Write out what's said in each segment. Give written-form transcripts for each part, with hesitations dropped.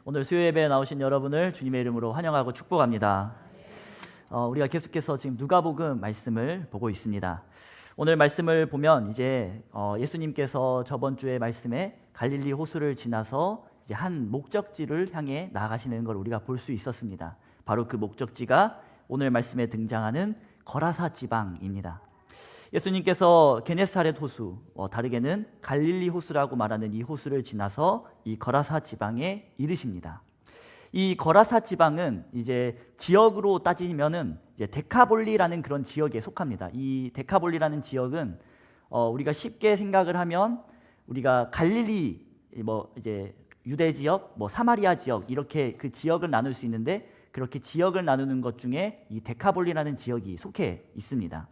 오늘 수요 예배에 나오신 여러분을 주님의 이름으로 환영하고 축복합니다. 우리가 계속해서 지금 누가복음 말씀을 보고 있습니다. 오늘 말씀을 보면 이제 예수님께서 저번 주의 말씀에 갈릴리 호수를 지나서 이제 한 목적지를 향해 나아가시는 걸 우리가 볼 수 있었습니다. 바로 그 목적지가 오늘 말씀에 등장하는 거라사 지방입니다. 예수님께서 게네사렛 호수, 다르게는 갈릴리 호수라고 말하는 이 호수를 지나서 이 거라사 지방에 이르십니다. 이 거라사 지방은 이제 지역으로 따지면은 이제 데카볼리라는 그런 지역에 속합니다. 이 데카볼리라는 지역은 우리가 쉽게 생각을 하면 우리가 갈릴리 이제 유대 지역, 사마리아 지역 이렇게 그 지역을 나눌 수 있는데 그렇게 지역을 나누는 것 중에 이 데카볼리라는 지역이 속해 있습니다.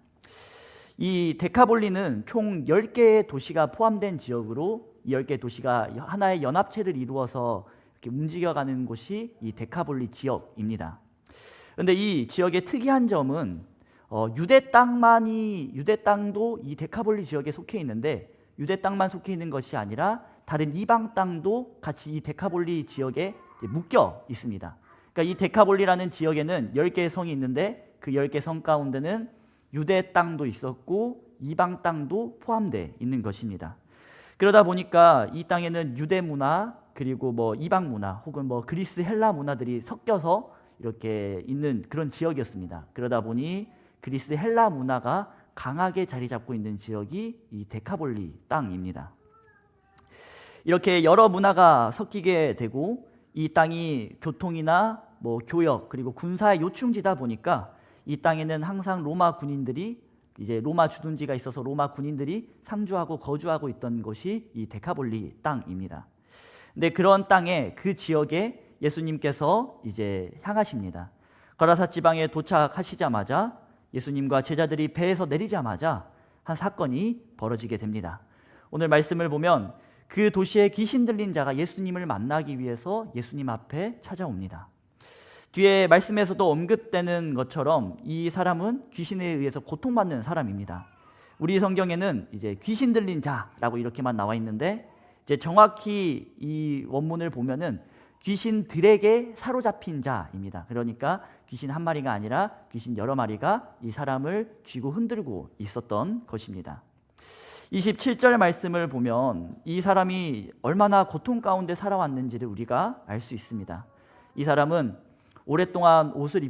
이 데카볼리는 총 10개의 도시가 포함된 지역으로 이 10개의 도시가 하나의 연합체를 이루어서 이렇게 움직여가는 곳이 이 데카볼리 지역입니다. 그런데 이 지역의 특이한 점은 유대 땅도 이 데카볼리 지역에 속해 있는데 유대 땅만 속해 있는 것이 아니라 다른 이방 땅도 같이 이 데카볼리 지역에 묶여 있습니다. 그러니까 이 데카볼리라는 지역에는 10개의 성이 있는데 그 10개 성 가운데는 유대 땅도 있었고 이방 땅도 포함되어 있는 것입니다. 그러다 보니까 이 땅에는 유대 문화 그리고 이방 문화 혹은 그리스 헬라 문화들이 섞여서 이렇게 있는 그런 지역이었습니다. 그러다 보니 그리스 헬라 문화가 강하게 자리 잡고 있는 지역이 이 데카볼리 땅입니다. 이렇게 여러 문화가 섞이게 되고 이 땅이 교통이나 교역 그리고 군사의 요충지다 보니까 이 땅에는 항상 로마 군인들이 이제 로마 주둔지가 있어서 로마 군인들이 상주하고 거주하고 있던 곳이 이 데카볼리 땅입니다. 근데 그런 땅에 그 지역에 예수님께서 이제 향하십니다. 거라사 지방에 도착하시자마자 예수님과 제자들이 배에서 내리자마자 한 사건이 벌어지게 됩니다. 오늘 말씀을 보면 그 도시에 귀신 들린 자가 예수님을 만나기 위해서 예수님 앞에 찾아옵니다. 뒤에 말씀에서도 언급되는 것처럼 이 사람은 귀신에 의해서 고통받는 사람입니다. 우리 성경에는 이제 귀신 들린 자라고 이렇게만 나와 있는데 이제 정확히 이 원문을 보면은 귀신들에게 사로잡힌 자입니다. 그러니까 귀신 한 마리가 아니라 귀신 여러 마리가 이 사람을 쥐고 흔들고 있었던 것입니다. 27절 말씀을 보면 이 사람이 얼마나 고통 가운데 살아왔는지를 우리가 알 수 있습니다. 이 사람은 오랫동안 옷을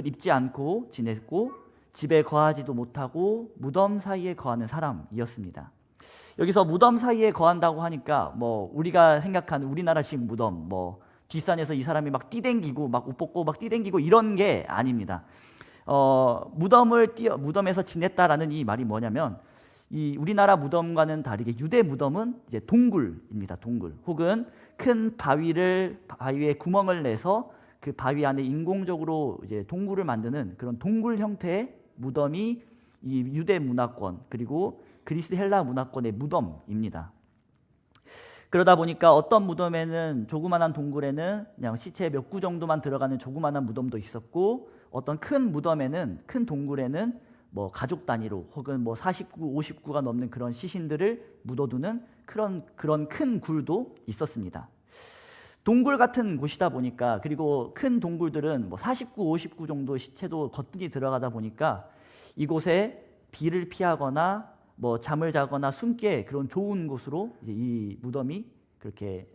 입지 않고 지냈고 집에 거하지도 못하고 무덤 사이에 거하는 사람이었습니다. 여기서 무덤 사이에 거한다고 하니까 우리가 생각하는 우리나라식 무덤 뒷산에서 이 사람이 막 뛰댕기고 막 옷 벗고 막 뛰댕기고 이런 게 아닙니다. 무덤에서 지냈다라는 이 말이 뭐냐면 이 우리나라 무덤과는 다르게 유대 무덤은 이제 동굴입니다. 동굴 혹은 큰 바위에 구멍을 내서 그 바위 안에 인공적으로 이제 동굴을 만드는 그런 동굴 형태의 무덤이 이 유대 문화권 그리고 그리스 헬라 문화권의 무덤입니다. 그러다 보니까 어떤 무덤에는 조그만한 동굴에는 그냥 시체 몇 구 정도만 들어가는 조그만한 무덤도 있었고 어떤 큰 무덤에는 큰 동굴에는 가족 단위로 혹은 40구, 50구가 넘는 그런 시신들을 묻어두는 그런 큰 굴도 있었습니다. 동굴 같은 곳이다 보니까 그리고 큰 동굴들은 40구, 50구 정도 시체도 거뜬히 들어가다 보니까 이곳에 비를 피하거나 잠을 자거나 숨기에 그런 좋은 곳으로 이제 이 무덤이 그렇게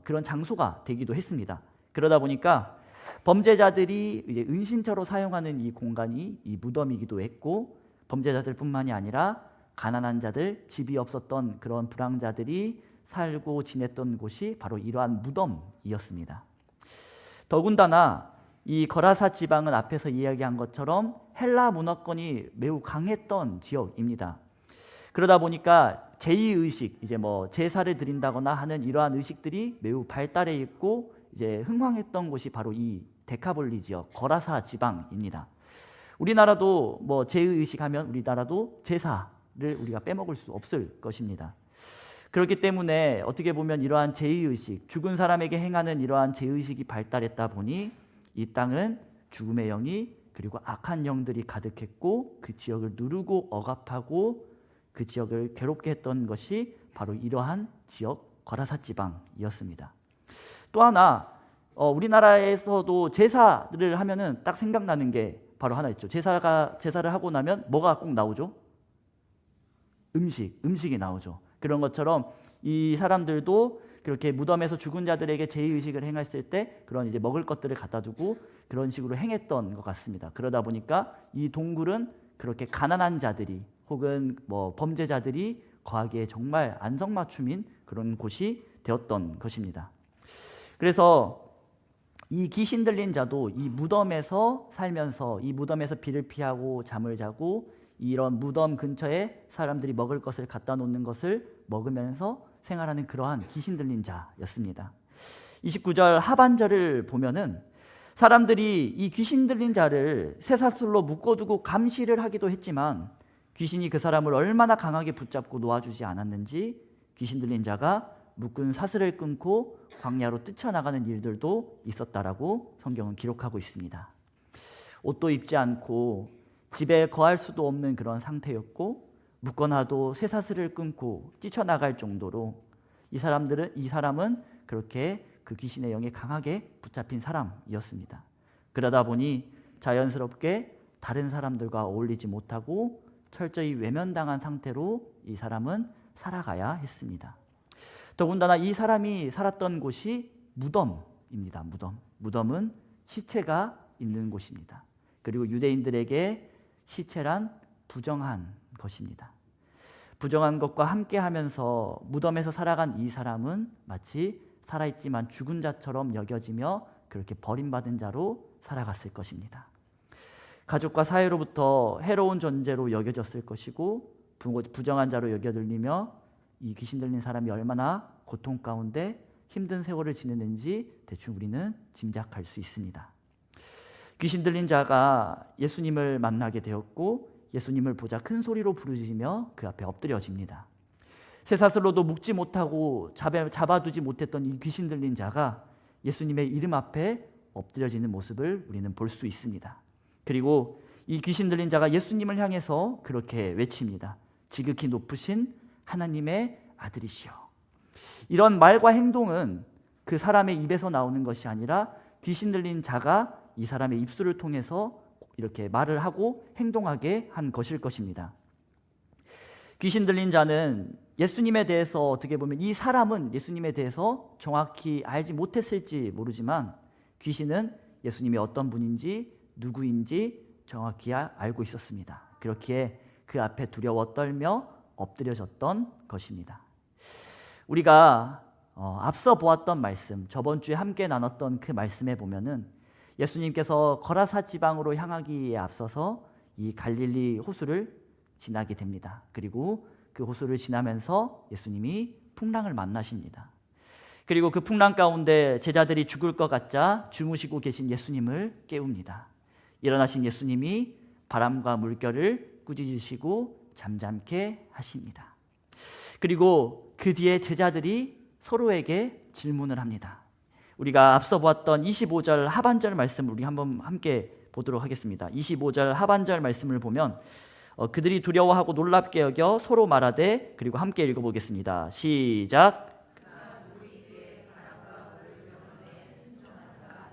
그런 장소가 되기도 했습니다. 그러다 보니까 범죄자들이 이제 은신처로 사용하는 이 공간이 이 무덤이기도 했고 범죄자들뿐만이 아니라 가난한 자들, 집이 없었던 그런 불황자들이 살고 지냈던 곳이 바로 이러한 무덤이었습니다. 더군다나 이 거라사 지방은 앞에서 이야기한 것처럼 헬라 문화권이 매우 강했던 지역입니다. 그러다 보니까 제의의식, 이제 제사를 드린다거나 하는 이러한 의식들이 매우 발달해 있고 이제 흥황했던 곳이 바로 이 데카볼리 지역, 거라사 지방입니다. 우리나라도 제의의식 하면 우리나라도 제사를 우리가 빼먹을 수 없을 것입니다. 그렇기 때문에 어떻게 보면 이러한 제의의식, 죽은 사람에게 행하는 이러한 제의의식이 발달했다 보니 이 땅은 죽음의 영이 그리고 악한 영들이 가득했고 그 지역을 누르고 억압하고 그 지역을 괴롭게 했던 것이 바로 이러한 지역 거라사 지방이었습니다. 또 하나 우리나라에서도 제사를 하면은 딱 생각나는 게 바로 하나 있죠. 제사를 하고 나면 뭐가 꼭 나오죠? 음식이 나오죠. 그런 것처럼 이 사람들도 그렇게 무덤에서 죽은 자들에게 제의의식을 행했을 때 그런 이제 먹을 것들을 갖다 주고 그런 식으로 행했던 것 같습니다. 그러다 보니까 이 동굴은 그렇게 가난한 자들이 혹은 뭐 범죄자들이 거하기에 정말 안성맞춤인 그런 곳이 되었던 것입니다. 그래서 이 귀신 들린 자도 이 무덤에서 살면서 이 무덤에서 비를 피하고 잠을 자고 이런 무덤 근처에 사람들이 먹을 것을 갖다 놓는 것을 먹으면서 생활하는 그러한 귀신 들린 자였습니다. 29절 하반절을 보면은 사람들이 이 귀신 들린 자를 쇠사슬로 묶어두고 감시를 하기도 했지만 귀신이 그 사람을 얼마나 강하게 붙잡고 놓아주지 않았는지 귀신 들린 자가 묶은 사슬을 끊고 광야로 뛰쳐나가는 일들도 있었다라고 성경은 기록하고 있습니다. 옷도 입지 않고 집에 거할 수도 없는 그런 상태였고 묶어놔도 쇠사슬을 끊고 뛰쳐나갈 정도로 이 사람은 그렇게 그 귀신의 영에 강하게 붙잡힌 사람이었습니다. 그러다 보니 자연스럽게 다른 사람들과 어울리지 못하고 철저히 외면당한 상태로 이 사람은 살아가야 했습니다. 더군다나 이 사람이 살았던 곳이 무덤입니다. 무덤은 시체가 있는 곳입니다. 그리고 유대인들에게 시체란 부정한 것입니다. 부정한 것과 함께하면서 무덤에서 살아간 이 사람은 마치 살아있지만 죽은 자처럼 여겨지며 그렇게 버림받은 자로 살아갔을 것입니다. 가족과 사회로부터 해로운 존재로 여겨졌을 것이고 부정한 자로 여겨들리며 이 귀신 들린 사람이 얼마나 고통 가운데 힘든 세월을 지냈는지 대충 우리는 짐작할 수 있습니다. 귀신 들린 자가 예수님을 만나게 되었고 예수님을 보자 큰 소리로 부르짖으며 그 앞에 엎드려집니다. 쇠사슬로도 묶지 못하고 잡아두지 못했던 이 귀신 들린 자가 예수님의 이름 앞에 엎드려지는 모습을 우리는 볼 수 있습니다. 그리고 이 귀신 들린 자가 예수님을 향해서 그렇게 외칩니다. 지극히 높으신 하나님의 아들이시여. 이런 말과 행동은 그 사람의 입에서 나오는 것이 아니라 귀신 들린 자가 이 사람의 입술을 통해서 이렇게 말을 하고 행동하게 한 것일 것입니다. 귀신 들린 자는 예수님에 대해서 어떻게 보면 이 사람은 예수님에 대해서 정확히 알지 못했을지 모르지만 귀신은 예수님이 어떤 분인지 누구인지 정확히 알고 있었습니다. 그렇기에 그 앞에 두려워 떨며 엎드려졌던 것입니다. 우리가 앞서 보았던 말씀, 저번 주에 함께 나눴던 그 말씀에 보면은 예수님께서 거라사 지방으로 향하기에 앞서서 이 갈릴리 호수를 지나게 됩니다. 그리고 그 호수를 지나면서 예수님이 풍랑을 만나십니다. 그리고 그 풍랑 가운데 제자들이 죽을 것 같자 주무시고 계신 예수님을 깨웁니다. 일어나신 예수님이 바람과 물결을 꾸짖으시고 잠잠케 하십니다. 그리고 그 뒤에 제자들이 서로에게 질문을 합니다. 우리가 앞서 보았던 25절 하반절 말씀을 우리 한번 함께 보도록 하겠습니다. 25절 하반절 말씀을 보면 그들이 두려워하고 놀랍게 여겨 서로 말하되, 그리고 함께 읽어보겠습니다. 시작.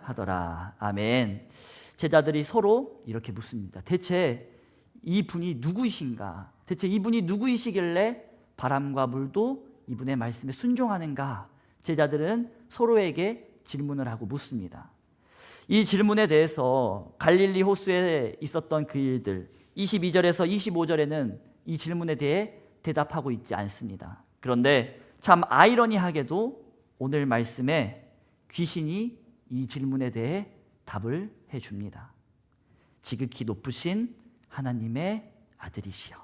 하더라. 아멘. 제자들이 서로 이렇게 묻습니다. 대체 이분이 누구이신가? 대체 이분이 누구이시길래 바람과 물도 이분의 말씀에 순종하는가? 제자들은 서로에게 질문을 하고 묻습니다. 이 질문에 대해서 갈릴리 호수에 있었던 그 일들 22절에서 25절에는 이 질문에 대해 대답하고 있지 않습니다. 그런데 참 아이러니하게도 오늘 말씀에 귀신이 이 질문에 대해 답을 해줍니다. 지극히 높으신 하나님의 아들이시여.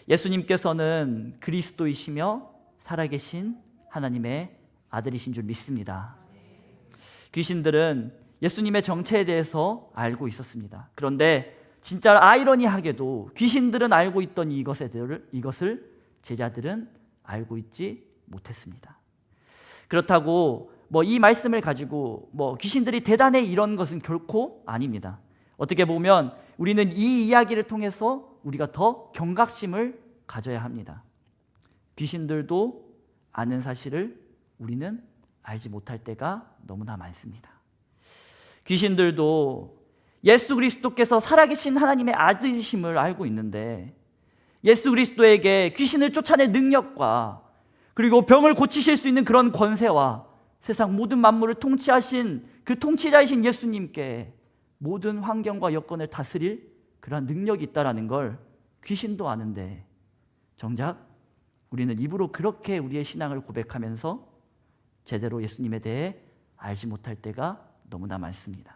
예수님께서는 그리스도이시며 살아계신 하나님의 아들이신 줄 믿습니다. 귀신들은 예수님의 정체에 대해서 알고 있었습니다. 그런데 진짜 아이러니하게도 귀신들은 알고 있던 이것을 제자들은 알고 있지 못했습니다. 그렇다고 이 말씀을 가지고 귀신들이 대단해 이런 것은 결코 아닙니다. 어떻게 보면 우리는 이 이야기를 통해서 우리가 더 경각심을 가져야 합니다. 귀신들도 아는 사실을 우리는 알지 못할 때가 너무나 많습니다. 귀신들도 예수 그리스도께서 살아계신 하나님의 아들이심을 알고 있는데 예수 그리스도에게 귀신을 쫓아낼 능력과 그리고 병을 고치실 수 있는 그런 권세와 세상 모든 만물을 통치하신 그 통치자이신 예수님께 모든 환경과 여건을 다스릴 그러한 능력이 있다는 걸 귀신도 아는데 정작 우리는 입으로 그렇게 우리의 신앙을 고백하면서 제대로 예수님에 대해 알지 못할 때가 너무나 많습니다.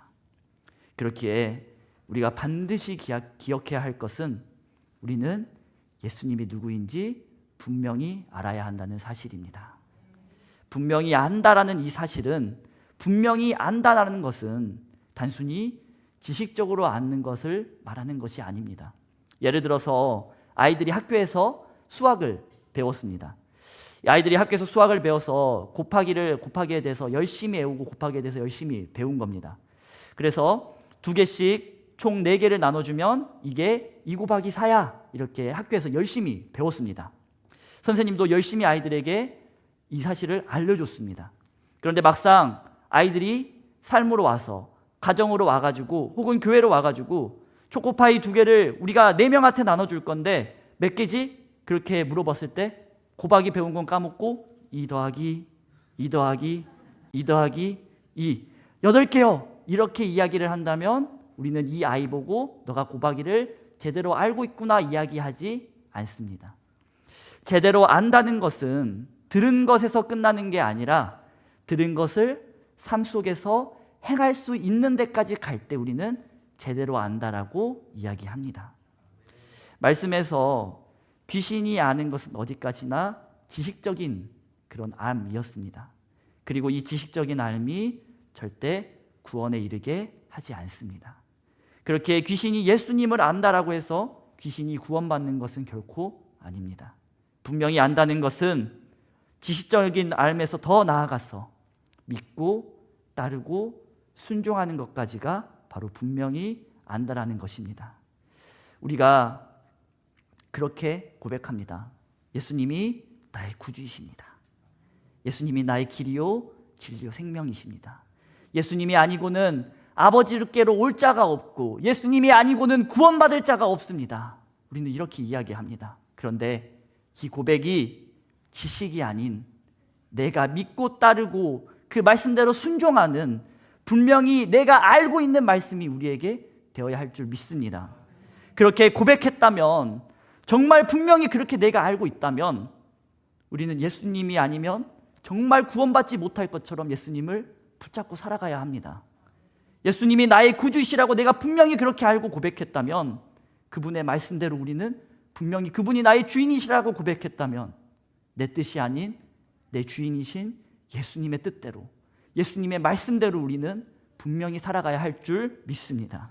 그렇기에 우리가 반드시 기억해야 할 것은 우리는 예수님이 누구인지 분명히 알아야 한다는 사실입니다. 분명히 안다라는 이 사실은, 분명히 안다라는 것은 단순히 지식적으로 아는 것을 말하는 것이 아닙니다. 예를 들어서 아이들이 학교에서 수학을 배웠습니다. 아이들이 학교에서 수학을 배워서 곱하기에 대해서 열심히 외우고 곱하기에 대해서 열심히 배운 겁니다. 그래서 2개씩 총 4개를 나눠주면 이게 2 곱하기 4야, 이렇게 학교에서 열심히 배웠습니다. 선생님도 열심히 아이들에게 이 사실을 알려줬습니다. 그런데 막상 아이들이 삶으로 와서, 가정으로 와가지고 혹은 교회로 와가지고 초코파이 2개를 우리가 4명한테 나눠줄 건데 몇 개지? 그렇게 물어봤을 때 곱하기 배운 건 까먹고 2 더하기 2 더하기 2 더하기 2 8개요, 이렇게 이야기를 한다면 우리는 이 아이 보고 너가 곱하기를 제대로 알고 있구나 이야기하지 않습니다. 제대로 안다는 것은 들은 것에서 끝나는 게 아니라 들은 것을 삶 속에서 행할 수 있는 데까지 갈 때 우리는 제대로 안다라고 이야기합니다. 말씀에서 귀신이 아는 것은 어디까지나 지식적인 그런 암이었습니다. 그리고 이 지식적인 암이 절대 구원에 이르게 하지 않습니다. 그렇게 귀신이 예수님을 안다라고 해서 귀신이 구원받는 것은 결코 아닙니다. 분명히 안다는 것은 지식적인 알에서 더 나아가서 믿고 따르고 순종하는 것까지가 바로 분명히 안다라는 것입니다. 우리가 그렇게 고백합니다. 예수님이 나의 구주이십니다. 예수님이 나의 길이요 진리요 생명이십니다. 예수님이 아니고는 아버지께로 올 자가 없고 예수님이 아니고는 구원받을 자가 없습니다. 우리는 이렇게 이야기합니다. 그런데 이 고백이 지식이 아닌 내가 믿고 따르고 그 말씀대로 순종하는 분명히 내가 알고 있는 말씀이 우리에게 되어야 할 줄 믿습니다. 그렇게 고백했다면, 정말 분명히 그렇게 내가 알고 있다면 우리는 예수님이 아니면 정말 구원받지 못할 것처럼 예수님을 붙잡고 살아가야 합니다. 예수님이 나의 구주이시라고 내가 분명히 그렇게 알고 고백했다면, 그분의 말씀대로 우리는 분명히 그분이 나의 주인이시라고 고백했다면 내 뜻이 아닌 내 주인이신 예수님의 뜻대로, 예수님의 말씀대로 우리는 분명히 살아가야 할 줄 믿습니다.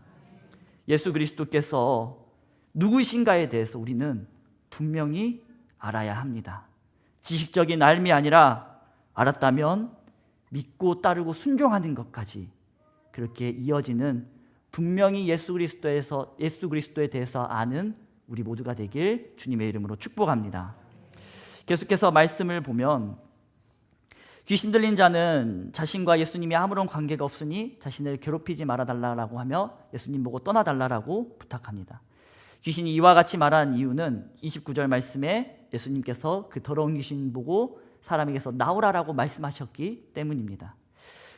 예수 그리스도께서 누구이신가에 대해서 우리는 분명히 알아야 합니다. 지식적인 알미 아니라 알았다면 믿고 따르고 순종하는 것까지 그렇게 이어지는 분명히 예수 그리스도에 대해서 아는 우리 모두가 되길 주님의 이름으로 축복합니다. 계속해서 말씀을 보면 귀신 들린 자는 자신과 예수님이 아무런 관계가 없으니 자신을 괴롭히지 말아달라고 하며 예수님 보고 떠나달라고 부탁합니다. 귀신이 이와 같이 말한 이유는 29절 말씀에 예수님께서 그 더러운 귀신 보고 사람에게서 나오라라고 말씀하셨기 때문입니다.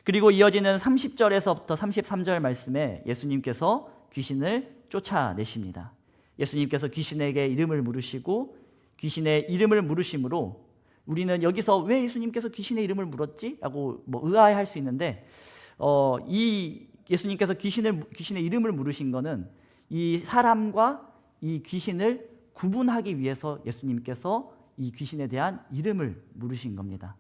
그리고 이어지는 30절에서부터 33절 말씀에 예수님께서 귀신을 쫓아내십니다. 예수님께서 귀신에게 이름을 물으시고 귀신의 이름을 물으심으로 우리는 여기서 왜 예수님께서 귀신의 이름을 물었지? 라고 의아해할 수 있는데 이 예수님께서 귀신의 이름을 물으신 것은 이 사람과 이 귀신을 구분하기 위해서 예수님께서 이 귀신에 대한 이름을 물으신 겁니다.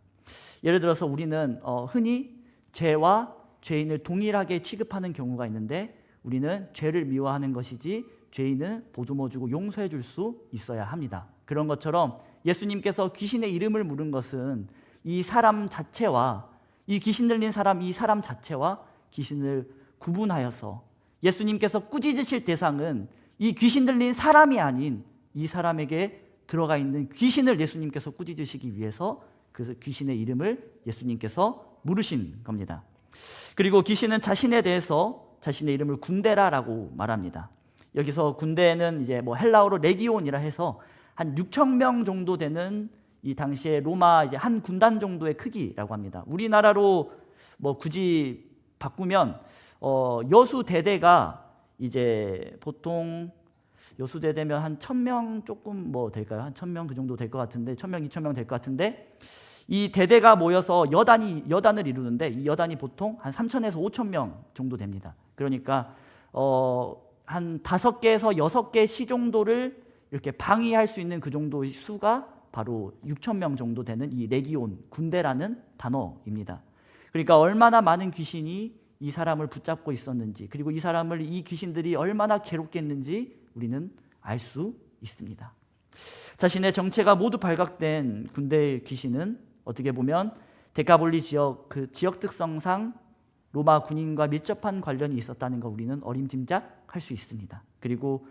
예를 들어서 우리는 흔히 죄와 죄인을 동일하게 취급하는 경우가 있는데 우리는 죄를 미워하는 것이지 죄인은 보듬어 주고 용서해 줄 수 있어야 합니다. 그런 것처럼 예수님께서 귀신의 이름을 물은 것은 이 사람 자체와 이 귀신 들린 사람, 이 사람 자체와 귀신을 구분하여서 예수님께서 꾸짖으실 대상은 이 귀신 들린 사람이 아닌 이 사람에게 들어가 있는 귀신을 예수님께서 꾸짖으시기 위해서 그 귀신의 이름을 예수님께서 물으신 겁니다. 그리고 귀신은 자신에 대해서 자신의 이름을 군대라라고 말합니다. 여기서 군대는 이제 뭐 헬라어로 레기온이라 해서 한 6천 명 정도 되는 이 당시에 로마 이제 한 군단 정도의 크기라고 합니다. 우리나라로 뭐 굳이 바꾸면 여수대대가 이제 보통 여수대대면 한 1,000명 조금 뭐 될까요? 한 1,000명 그 정도 될 것 같은데 1,000명, 2,000명 될 것 같은데 이 대대가 모여서 여단을 이루는데 이 여단이 보통 한 3,000에서 5,000명 정도 됩니다. 그러니까 한 5개에서 6개 시 정도를 이렇게 방위할 수 있는 그 정도의 수가 바로 6,000명 정도 되는 이 레기온, 군대라는 단어입니다. 그러니까 얼마나 많은 귀신이 이 사람을 붙잡고 있었는지, 그리고 이 귀신들이 얼마나 괴롭겠는지 우리는 알 수 있습니다. 자신의 정체가 모두 발각된 군대의 귀신은 어떻게 보면 데카볼리 지역, 그 지역 특성상 로마 군인과 밀접한 관련이 있었다는 걸 우리는 어림짐작할 수 있습니다. 그리고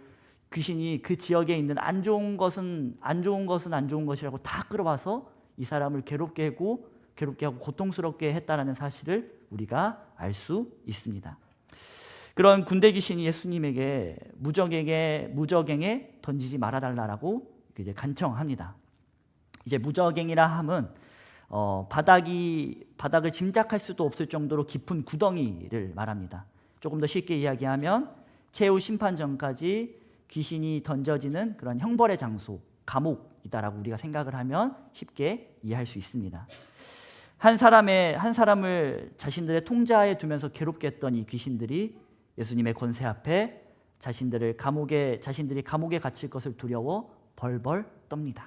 귀신이 그 지역에 있는 안 좋은 것은 안 좋은 것이라고 다 끌어와서 이 사람을 괴롭게 하고 고통스럽게 했다는 사실을 우리가 알 수 있습니다. 그런 군대 귀신이 예수님에게 무저갱에 던지지 말아달라고 이제 간청합니다. 이제 무저갱이라 함은 바닥을 짐작할 수도 없을 정도로 깊은 구덩이를 말합니다. 조금 더 쉽게 이야기하면 최후 심판 전까지 귀신이 던져지는 그런 형벌의 장소, 감옥이다라고 우리가 생각을 하면 쉽게 이해할 수 있습니다. 한 사람을 자신들의 통제하에 두면서 괴롭게 했던 이 귀신들이 예수님의 권세 앞에 자신들이 감옥에 갇힐 것을 두려워 벌벌 떱니다.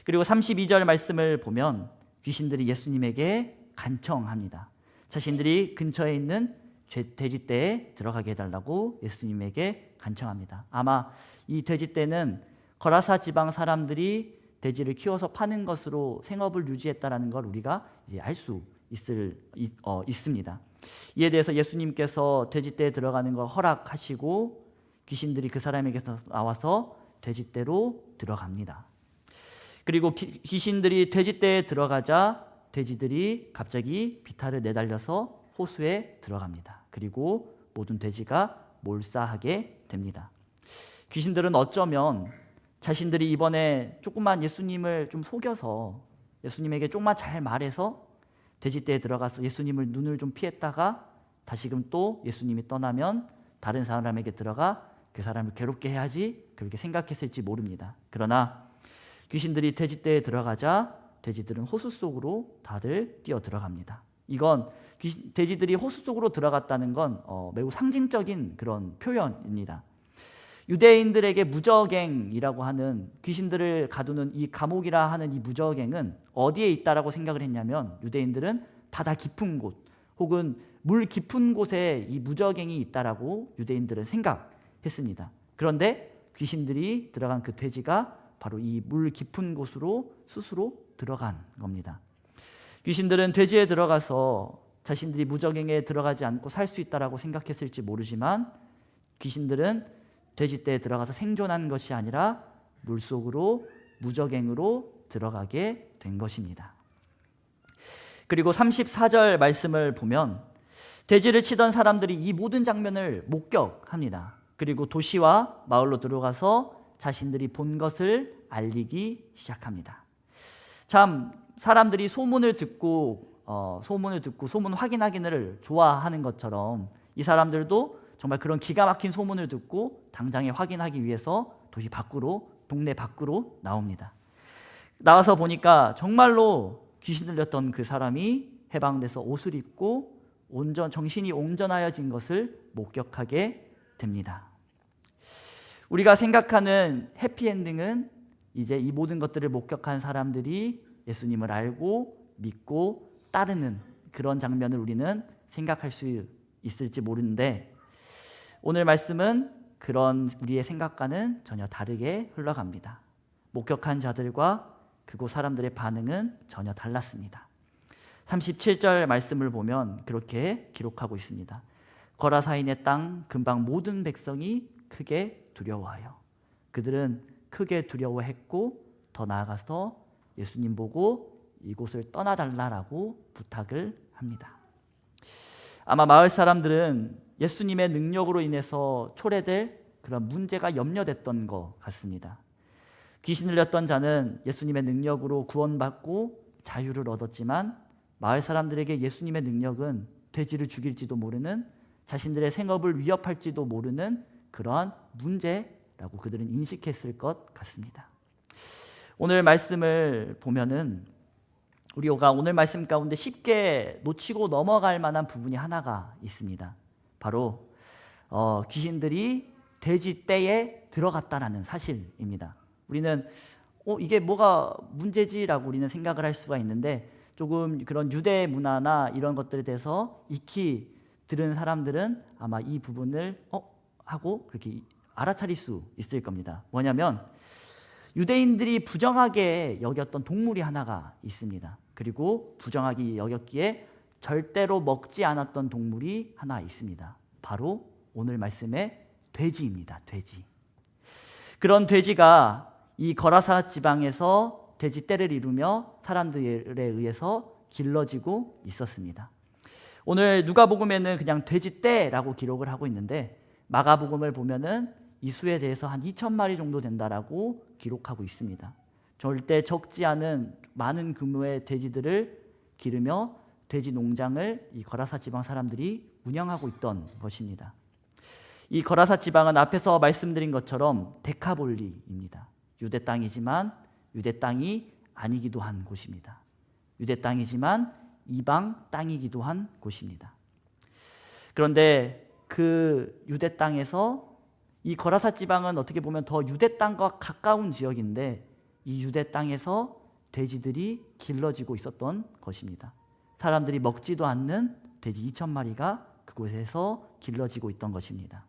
그리고 32절 말씀을 보면 귀신들이 예수님에게 간청합니다. 자신들이 근처에 있는 돼지떼에 들어가게 해달라고 예수님에게 간청합니다. 아마 이 돼지떼는 거라사 지방 사람들이 돼지를 키워서 파는 것으로 생업을 유지했다라는 걸 우리가 이제 알 수 있습니다. 이에 대해서 예수님께서 돼지떼에 들어가는 걸 허락하시고 귀신들이 그 사람에게서 나와서 돼지떼로 들어갑니다. 그리고 귀신들이 돼지떼에 들어가자 돼지들이 갑자기 비탈을 내달려서 호수에 들어갑니다. 그리고 모든 돼지가 몰사하게 됩니다. 귀신들은 어쩌면 자신들이 이번에 조금만 예수님을 좀 속여서 예수님에게 조금만 잘 말해서 돼지떼에 들어가서 예수님을 눈을 좀 피했다가 다시금 또 예수님이 떠나면 다른 사람에게 들어가 그 사람을 괴롭게 해야지 그렇게 생각했을지 모릅니다. 그러나 귀신들이 돼지떼에 들어가자 돼지들은 호수 속으로 다들 뛰어 들어갑니다. 이건 돼지들이 호수 속으로 들어갔다는 건 매우 상징적인 그런 표현입니다. 유대인들에게 무저갱이라고 하는 귀신들을 가두는 이 감옥이라 하는 이 무저갱은 어디에 있다라고 생각을 했냐면 유대인들은 바다 깊은 곳 혹은 물 깊은 곳에 이 무저갱이 있다라고 유대인들은 생각했습니다. 그런데 귀신들이 들어간 그 돼지가 바로 이 물 깊은 곳으로 스스로 들어간 겁니다. 귀신들은 돼지에 들어가서 자신들이 무저갱에 들어가지 않고 살 수 있다라고 생각했을지 모르지만 귀신들은 돼지떼에 들어가서 생존한 것이 아니라 물속으로 무저갱으로 들어가게 된 것입니다. 그리고 34절 말씀을 보면 돼지를 치던 사람들이 이 모든 장면을 목격합니다. 그리고 도시와 마을로 들어가서 자신들이 본 것을 알리기 시작합니다. 참 사람들이 소문을 듣고 소문 확인하기를 좋아하는 것처럼 이 사람들도 정말 그런 기가 막힌 소문을 듣고 당장에 확인하기 위해서 동네 밖으로 나옵니다. 나와서 보니까 정말로 귀신 들렸던 그 사람이 해방돼서 옷을 입고 정신이 온전하여진 것을 목격하게 됩니다. 우리가 생각하는 해피엔딩은 이제 이 모든 것들을 목격한 사람들이 예수님을 알고 믿고 따르는 그런 장면을 우리는 생각할 수 있을지 모르는데 오늘 말씀은 그런 우리의 생각과는 전혀 다르게 흘러갑니다. 목격한 자들과 그곳 사람들의 반응은 전혀 달랐습니다. 37절 말씀을 보면 그렇게 기록하고 있습니다. 거라사인의 땅 근방 모든 백성이 크게 두려워하여 그들은 크게 두려워했고 더 나아가서 예수님 보고 이곳을 떠나달라고 부탁을 합니다. 아마 마을 사람들은 예수님의 능력으로 인해서 초래될 그런 문제가 염려됐던 것 같습니다. 귀신 들렸던 자는 예수님의 능력으로 구원받고 자유를 얻었지만 마을 사람들에게 예수님의 능력은 돼지를 죽일지도 모르는, 자신들의 생업을 위협할지도 모르는 그러한 문제라고 그들은 인식했을 것 같습니다. 오늘 말씀을 보면은 우리가 오늘 말씀 가운데 쉽게 놓치고 넘어갈 만한 부분이 하나가 있습니다. 바로 귀신들이 돼지 떼에 들어갔다라는 사실입니다. 우리는 이게 뭐가 문제지라고 우리는 생각을 할 수가 있는데, 조금 그런 유대 문화나 이런 것들에 대해서 익히 들은 사람들은 아마 이 부분을 하고 그렇게 알아차릴 수 있을 겁니다. 뭐냐면 유대인들이 부정하게 여겼던 동물이 하나가 있습니다. 그리고 부정하게 여겼기에 절대로 먹지 않았던 동물이 하나 있습니다. 바로 오늘 말씀의 돼지입니다. 돼지. 그런 돼지가 이 거라사 지방에서 돼지 떼를 이루며 사람들에 의해서 길러지고 있었습니다. 오늘 누가복음에는 그냥 돼지 떼라고 기록을 하고 있는데, 마가복음을 보면은 이 수에 대해서 한 2,000마리 정도 된다라고 기록하고 있습니다. 절대 적지 않은 많은 규모의 돼지들을 기르며 돼지 농장을 이 거라사 지방 사람들이 운영하고 있던 것입니다. 이 거라사 지방은 앞에서 말씀드린 것처럼 데카볼리입니다. 유대 땅이지만 유대 땅이 아니기도 한 곳입니다. 유대 땅이지만 이방 땅이기도 한 곳입니다. 그런데 그 유대 땅에서 이 거라사 지방은 어떻게 보면 더 유대 땅과 가까운 지역인데, 이 유대 땅에서 돼지들이 길러지고 있었던 것입니다. 사람들이 먹지도 않는 돼지 2,000마리가 그곳에서 길러지고 있던 것입니다.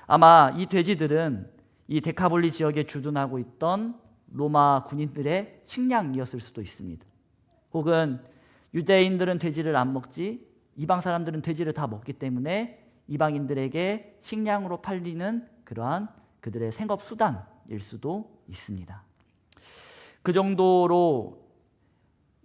아마 이 돼지들은 이 데카볼리 지역에 주둔하고 있던 로마 군인들의 식량이었을 수도 있습니다. 혹은 유대인들은 돼지를 안 먹지 이방 사람들은 돼지를 다 먹기 때문에 이방인들에게 식량으로 팔리는 그러한 그들의 생업 수단일 수도 있습니다. 그 정도로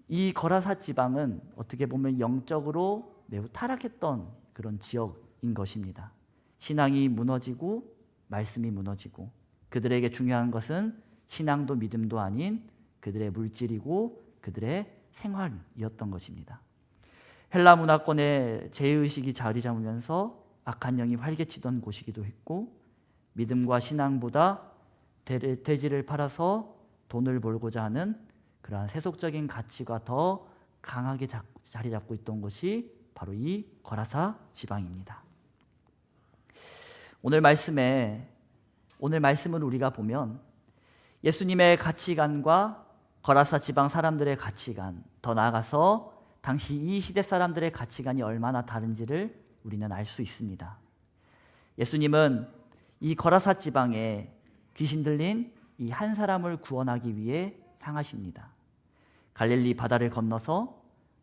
이 거라사 지방은 어떻게 보면 영적으로 매우 타락했던 그런 지역인 것입니다. 신앙이 무너지고 말씀이 무너지고, 그들에게 중요한 것은 신앙도 믿음도 아닌 그들의 물질이고 그들의 생활이었던 것입니다. 헬라 문화권의 제의식이 자리 잡으면서 악한 영이 활개치던 곳이기도 했고, 믿음과 신앙보다 돼지를 팔아서 돈을 벌고자 하는 그러한 세속적인 가치가 더 강하게 자리 잡고 있던 것이 바로 이 거라사 지방입니다. 오늘 말씀을 우리가 보면 예수님의 가치관과 거라사 지방 사람들의 가치관, 더 나아가서 당시 이 시대 사람들의 가치관이 얼마나 다른지를 우리는 알 수 있습니다. 예수님은 이 거라사 지방에 귀신 들린 이 한 사람을 구원하기 위해 향하십니다. 갈릴리 바다를 건너서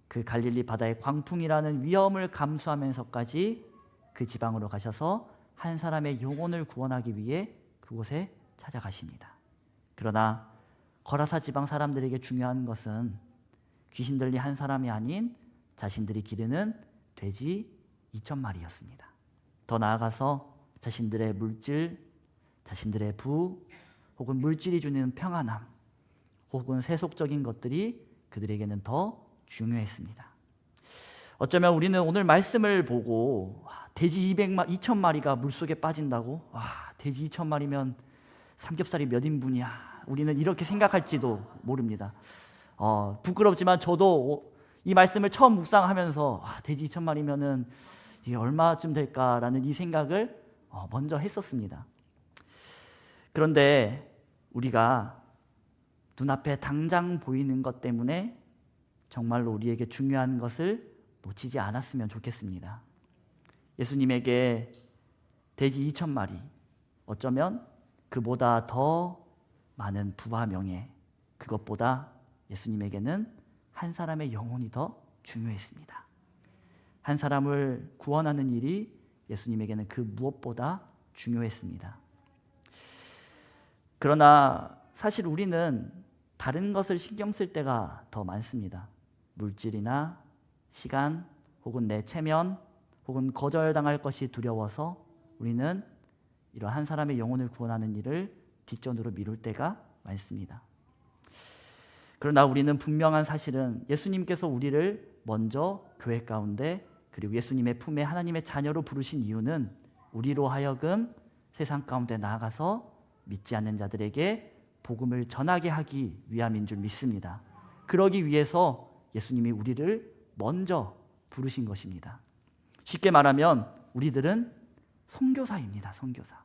그 갈릴리 바다의 광풍이라는 위험을 감수하면서까지 그 지방으로 가셔서 한 사람의 영혼을 구원하기 위해 그곳에 찾아가십니다. 그러나 거라사 지방 사람들에게 중요한 것은 귀신 들린 한 사람이 아닌 자신들이 기르는 돼지 2,000마리였습니다. 더 나아가서 자신들의 물질, 자신들의 부, 혹은 물질이 주는 평안함, 혹은 세속적인 것들이 그들에게는 더 중요했습니다. 어쩌면 우리는 오늘 말씀을 보고 돼지 2,000마리가 물속에 빠진다고? 돼지 2,000마리면 삼겹살이 몇 인분이야? 우리는 이렇게 생각할지도 모릅니다. 부끄럽지만 저도 이 말씀을 처음 묵상하면서 돼지 2,000마리면은 이게 얼마쯤 될까라는 이 생각을 먼저 했었습니다. 그런데 우리가 눈앞에 당장 보이는 것 때문에 정말로 우리에게 중요한 것을 놓치지 않았으면 좋겠습니다. 예수님에게 돼지 2,000마리, 어쩌면 그보다 더 많은 부와 명예, 그것보다 예수님에게는 한 사람의 영혼이 더 중요했습니다. 한 사람을 구원하는 일이 예수님에게는 그 무엇보다 중요했습니다. 그러나 사실 우리는 다른 것을 신경 쓸 때가 더 많습니다. 물질이나 시간 혹은 내 체면 혹은 거절당할 것이 두려워서 우리는 이런 한 사람의 영혼을 구원하는 일을 뒷전으로 미룰 때가 많습니다. 그러나 우리는 분명한 사실은 예수님께서 우리를 먼저 교회 가운데 그리고 예수님의 품에 하나님의 자녀로 부르신 이유는 우리로 하여금 세상 가운데 나아가서 믿지 않는 자들에게 복음을 전하게 하기 위함인 줄 믿습니다. 그러기 위해서 예수님이 우리를 먼저 부르신 것입니다. 쉽게 말하면 우리들은 선교사입니다. 선교사.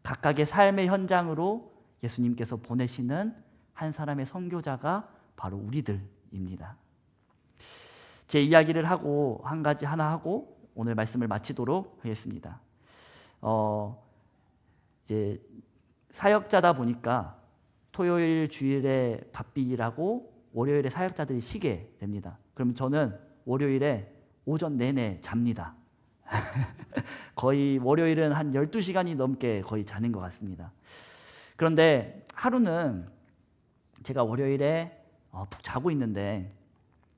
각각의 삶의 현장으로 예수님께서 보내시는 한 사람의 선교자가 바로 우리들입니다. 제 이야기를 하고 한 가지 하나 하고 오늘 말씀을 마치도록 하겠습니다. 이제 사역자다 보니까 토요일 주일에 바삐 일하고 월요일에 사역자들이 쉬게 됩니다. 그러면 저는 월요일에 오전 내내 잡니다. 거의 월요일은 한 12시간이 넘게 거의 자는 것 같습니다. 그런데 하루는 제가 월요일에 푹 자고 있는데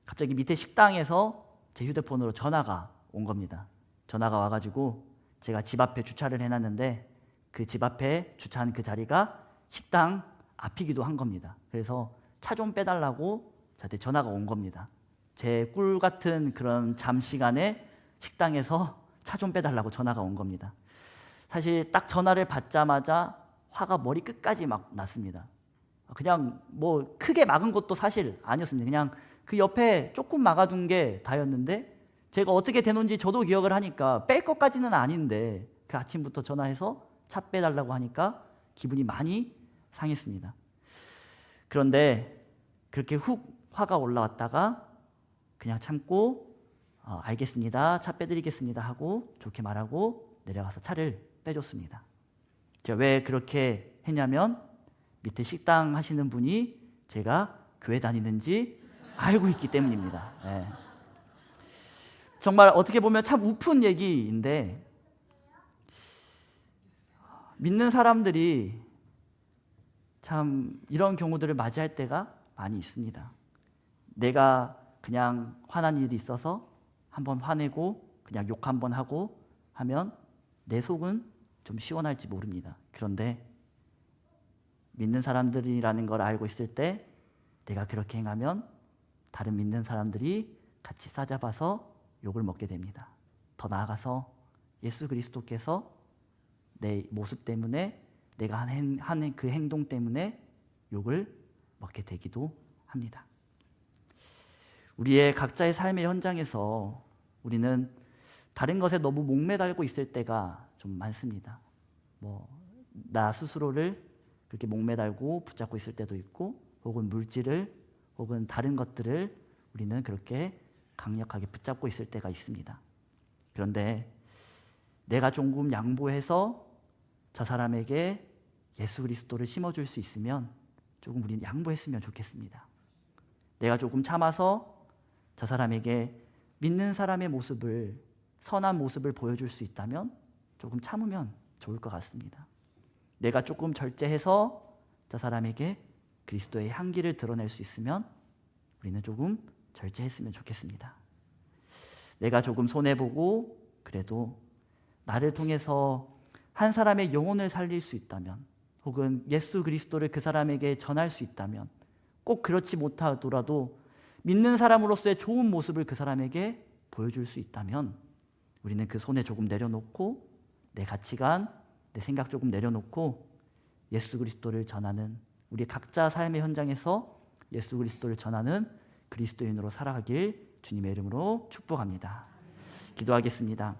갑자기 밑에 식당에서 제 휴대폰으로 전화가 온 겁니다. 전화가 와가지고 제가 집 앞에 주차를 해놨는데 그 집 앞에 주차한 그 자리가 식당 앞이기도 한 겁니다. 그래서 차 좀 빼달라고 저한테 전화가 온 겁니다. 제 꿀 같은 그런 잠 시간에 식당에서 차 좀 빼달라고 전화가 온 겁니다. 사실 딱 전화를 받자마자 화가 머리 끝까지 막 났습니다. 그냥 뭐 크게 막은 것도 사실 아니었습니다. 그냥 그 옆에 조금 막아둔 게 다였는데 제가 어떻게 되는지 저도 기억을 하니까 뺄 것까지는 아닌데 그 아침부터 전화해서 차 빼달라고 하니까 기분이 많이 상했습니다. 그런데 그렇게 훅 화가 올라왔다가 그냥 참고 알겠습니다. 차 빼드리겠습니다 하고 좋게 말하고 내려가서 차를 빼줬습니다. 제가 왜 그렇게 했냐면 밑에 식당 하시는 분이 제가 교회 다니는지 알고 있기 때문입니다. 네. 정말 어떻게 보면 참 우픈 얘기인데 믿는 사람들이 참 이런 경우들을 맞이할 때가 많이 있습니다. 내가 그냥 화난 일이 있어서 한번 화내고 그냥 욕 한번 하고 하면 내 속은 좀 시원할지 모릅니다. 그런데 믿는 사람들이라는 걸 알고 있을 때 내가 그렇게 행하면 다른 믿는 사람들이 같이 싸잡아서 욕을 먹게 됩니다. 더 나아가서 예수 그리스도께서 내 모습 때문에 내가 하는 그 행동 때문에 욕을 먹게 되기도 합니다. 우리의 각자의 삶의 현장에서 우리는 다른 것에 너무 목매달고 있을 때가 좀 많습니다. 나 스스로를 그렇게 목매달고 붙잡고 있을 때도 있고 혹은 물질을 혹은 다른 것들을 우리는 그렇게 강력하게 붙잡고 있을 때가 있습니다. 그런데 내가 조금 양보해서 저 사람에게 예수 그리스도를 심어줄 수 있으면 조금 우리는 양보했으면 좋겠습니다. 내가 조금 참아서 저 사람에게 믿는 사람의 모습을 선한 모습을 보여줄 수 있다면 조금 참으면 좋을 것 같습니다. 내가 조금 절제해서 저 사람에게 그리스도의 향기를 드러낼 수 있으면 우리는 조금 절제했으면 좋겠습니다. 내가 조금 손해보고 그래도 나를 통해서 한 사람의 영혼을 살릴 수 있다면 혹은 예수 그리스도를 그 사람에게 전할 수 있다면 꼭 그렇지 못하더라도 믿는 사람으로서의 좋은 모습을 그 사람에게 보여줄 수 있다면 우리는 그 손에 조금 내려놓고 내 가치관, 내 생각 조금 내려놓고 예수 그리스도를 전하는 우리 각자 삶의 현장에서 예수 그리스도를 전하는 그리스도인으로 살아가길 주님의 이름으로 축복합니다. 기도하겠습니다.